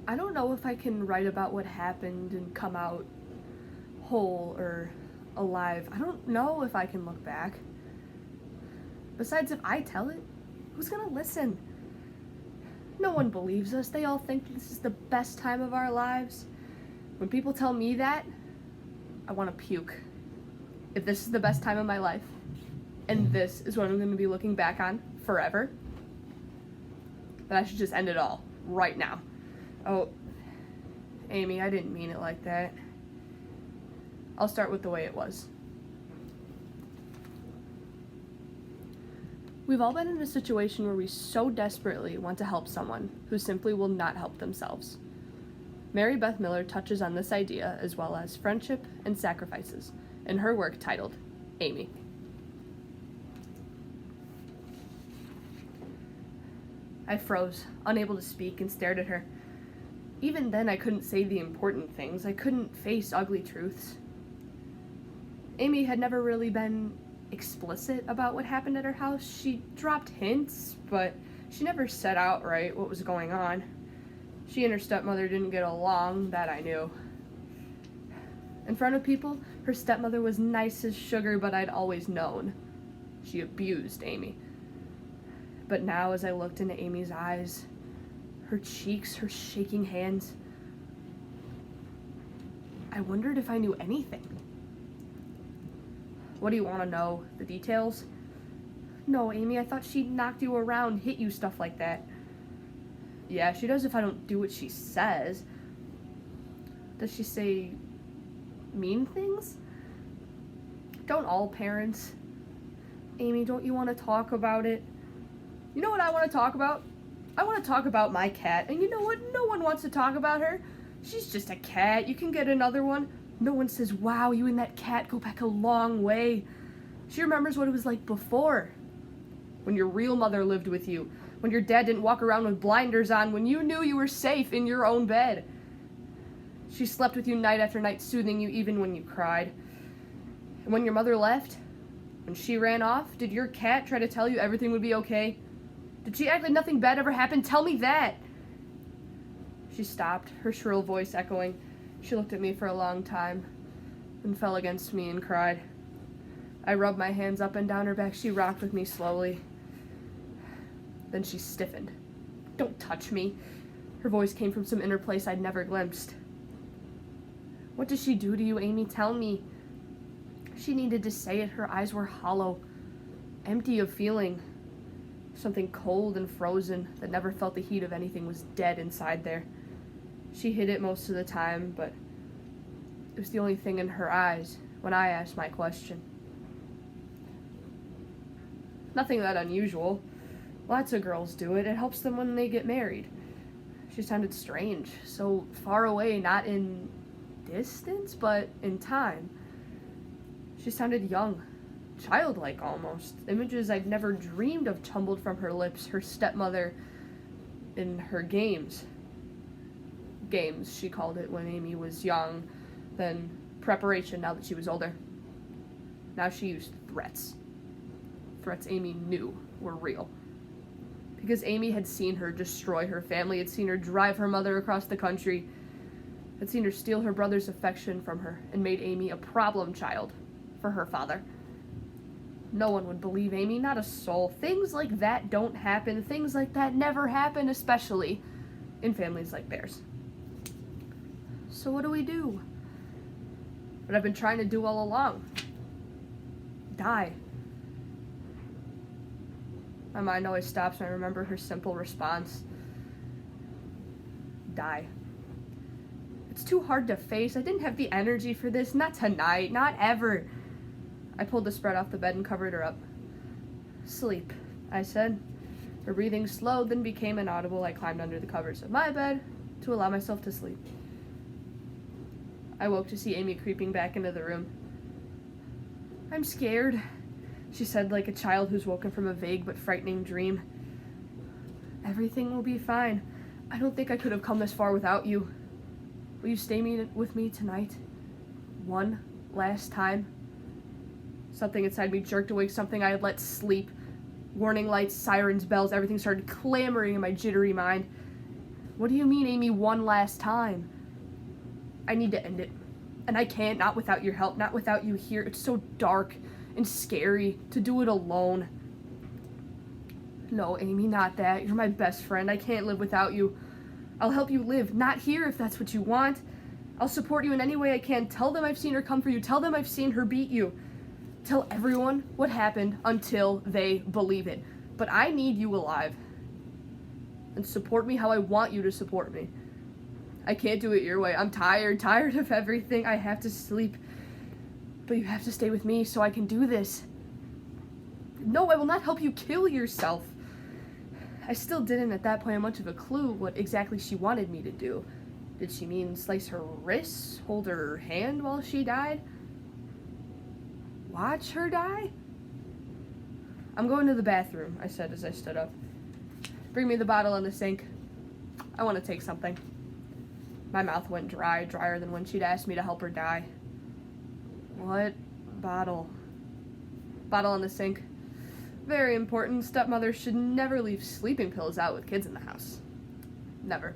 I don't know if I can write about what happened and come out whole or alive. I don't know if I can look back. Besides, if I tell it, who's gonna listen? No one believes us. They all think this is the best time of our lives. When people tell me that, I want to puke. If this is the best time of my life, and this is what I'm going to be looking back on forever, then I should just end it all right now. Oh, Aimee, I didn't mean it like that. I'll start with the way it was. We've all been in a situation where we so desperately want to help someone who simply will not help themselves. Mary Beth Miller touches on this idea as well as friendship and sacrifices in her work titled Aimee. I froze, unable to speak, and stared at her. Even then, I couldn't say the important things. I couldn't face ugly truths. Aimee had never really been explicit about what happened at her house. She dropped hints, but she never said outright what was going on. She and her stepmother didn't get along, that I knew. In front of people, her stepmother was nice as sugar, but I'd always known. She abused Aimee. But now, as I looked into Aimee's eyes, her cheeks, her shaking hands, I wondered if I knew anything. What do you want to know? The details? No, Aimee, I thought she knocked you around, hit you, stuff like that. Yeah, she does if I don't do what she says. Does she say mean things? Don't all parents? Aimee, don't you want to talk about it? You know what I want to talk about? I want to talk about my cat. And you know what? No one wants to talk about her. She's just a cat. You can get another one. No one says, wow, you and that cat go back a long way. She remembers what it was like before. When your real mother lived with you. When your dad didn't walk around with blinders on. When you knew you were safe in your own bed. She slept with you night after night, soothing you even when you cried. And when your mother left, when she ran off, did your cat try to tell you everything would be okay? Did she act like nothing bad ever happened? Tell me that! She stopped, her shrill voice echoing. She looked at me for a long time, then fell against me and cried. I rubbed my hands up and down her back. She rocked with me slowly. Then she stiffened. Don't touch me. Her voice came from some inner place I'd never glimpsed. What did she do to you, Aimee? Tell me. She needed to say it. Her eyes were hollow, empty of feeling. Something cold and frozen that never felt the heat of anything was dead inside there. She hid it most of the time, but it was the only thing in her eyes when I asked my question. Nothing that unusual. Lots of girls do it. It helps them when they get married. She sounded strange, so far away, not in distance, but in time. She sounded young, childlike almost. Images I'd never dreamed of tumbled from her lips, her stepmother in her games. Games, she called it when Aimee was young, then preparation now that she was older. Now she used threats. Threats Aimee knew were real. Because Aimee had seen her destroy her family, had seen her drive her mother across the country, had seen her steal her brother's affection from her, and made Aimee a problem child for her father. No one would believe Aimee, not a soul. Things like that don't happen. Things like that never happen, especially in families like theirs. So what do we do? What I've been trying to do all along. Die. My mind always stops when I remember her simple response. Die. It's too hard to face. I didn't have the energy for this. Not tonight. Not ever. I pulled the spread off the bed and covered her up. Sleep, I said. Her breathing slowed, then became inaudible. I climbed under the covers of my bed to allow myself to sleep. I woke to see Aimee creeping back into the room. I'm scared, she said like a child who's woken from a vague but frightening dream. Everything will be fine. I don't think I could have come this far without you. Will you stay with me tonight? One last time? Something inside me jerked awake, something I had let sleep. Warning lights, sirens, bells, everything started clamoring in my jittery mind. What do you mean, Aimee, one last time? I need to end it. And I can't, not without your help, not without you here. It's so dark and scary to do it alone. No, Aimee, not that. You're my best friend. I can't live without you. I'll help you live. Not here if that's what you want. I'll support you in any way I can. Tell them I've seen her come for you. Tell them I've seen her beat you. Tell everyone what happened until they believe it. But I need you alive. And support me how I want you to support me. I can't do it your way. I'm tired of everything. I have to sleep. But you have to stay with me so I can do this. No, I will not help you kill yourself. I still didn't at that point have much of a clue what exactly she wanted me to do. Did she mean slice her wrists, hold her hand while she died? Watch her die? I'm going to the bathroom, I said as I stood up. Bring me the bottle in the sink. I want to take something. My mouth went dry, drier than when she'd asked me to help her die. What bottle? Bottle in the sink. Very important. Stepmothers should never leave sleeping pills out with kids in the house. Never.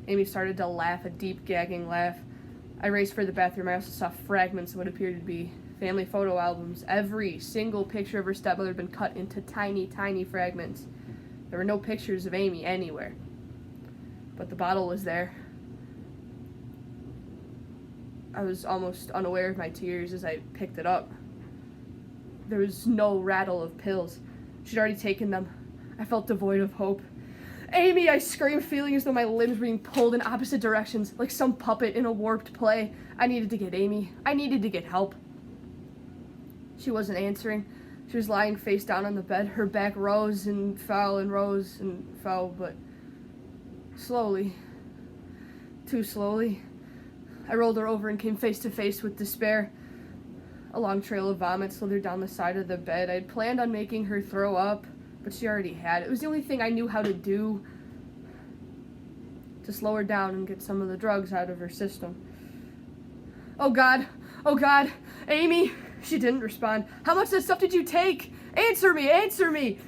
Aimee started to laugh, a deep, gagging laugh. I raced for the bathroom. I also saw fragments of what appeared to be family photo albums. Every single picture of her stepmother had been cut into tiny, tiny fragments. There were no pictures of Aimee anywhere. But the bottle was there. I was almost unaware of my tears as I picked it up. There was no rattle of pills. She'd already taken them. I felt devoid of hope. Aimee, I screamed, feeling as though my limbs were being pulled in opposite directions, like some puppet in a warped play. I needed to get Aimee. I needed to get help. She wasn't answering. She was lying face down on the bed. Her back rose and fell and rose and fell, but slowly, too slowly. I rolled her over and came face to face with despair. A long trail of vomit slithered down the side of the bed. I had planned on making her throw up, but she already had. It was the only thing I knew how to do to slow her down and get some of the drugs out of her system. Oh God, Aimee! She didn't respond. How much of that stuff did you take? Answer me!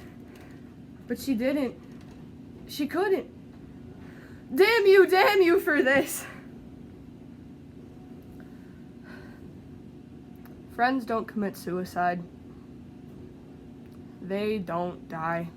But she didn't. She couldn't. Damn you for this! Friends don't commit suicide. They don't die.